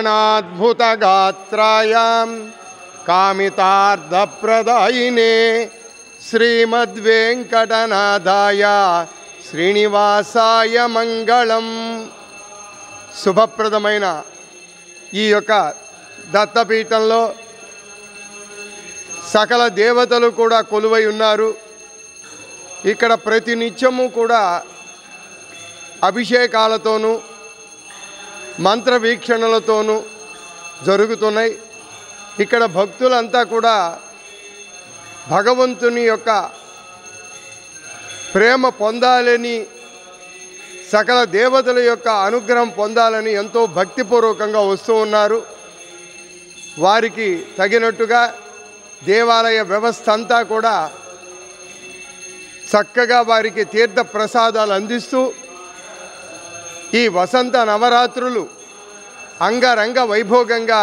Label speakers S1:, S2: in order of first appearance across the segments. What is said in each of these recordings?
S1: कल्याणाद्भुतगात्रायां कामितार्थप्रदायिने श्रीमद्वेंकटनाथाय శ్రీనివాసాయ మంగళం. శుభప్రదమైన ఈ యొక్క దత్తపీఠంలో సకల దేవతలు కూడా కొలువై ఉన్నారు. ఇక్కడ ప్రతి నిత్యము కూడా అభిషేకాలతోనూ మంత్ర వీక్షణలతోనూ జరుగుతున్నాయి. ఇక్కడ భక్తులంతా కూడా భగవంతుని యొక్క ప్రేమ పొందాలని, సకల దేవతల యొక్క అనుగ్రహం పొందాలని ఎంతో భక్తిపూర్వకంగా వస్తూ ఉన్నారు. వారికి తగినట్టుగా దేవాలయ వ్యవస్థ అంతా కూడా చక్కగా వారికి తీర్థ ప్రసాదాలు అందిస్తూ ఈ వసంత నవరాత్రులు అంగరంగ వైభోగంగా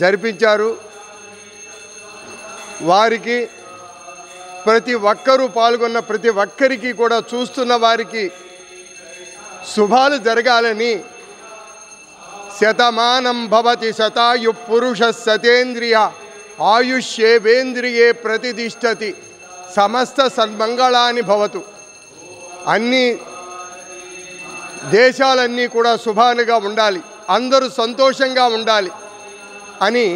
S1: జరిపించారు. వారికి ప్రతి ఒక్కరూ పాల్గొన్న ప్రతి ఒక్కరికి కూడా చూస్తున్న వారికి శుభాలు జరగాలని శతమానం భవతి శతాయు పురుష సతేంద్రియ ఆయుష్యేవేంద్రియే ప్రతిష్టతి సమస్త సన్మంగళాని భవతు. అన్ని దేశాలన్నీ కూడా శుభాలుగా ఉండాలి, అందరూ సంతోషంగా ఉండాలి అని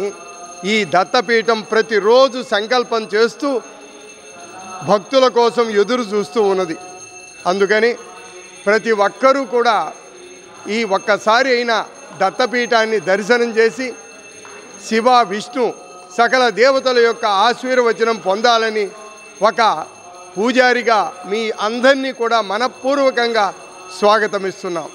S1: ఈ దత్తపీఠం ప్రతిరోజు సంకల్పం చేస్తూ భక్తుల కోసం ఎదురు చూస్తూ ఉన్నది. అందుకని ప్రతి ఒక్కరూ కూడా ఈ ఒక్కసారి అయినా దత్తపీఠాన్ని దర్శనం చేసి శివ విష్ణు సకల దేవతల యొక్క ఆశీర్వచనం పొందాలని ఒక పూజారిగా మీ అందరినీ కూడా మనపూర్వకంగా స్వాగతమిస్తున్నాం.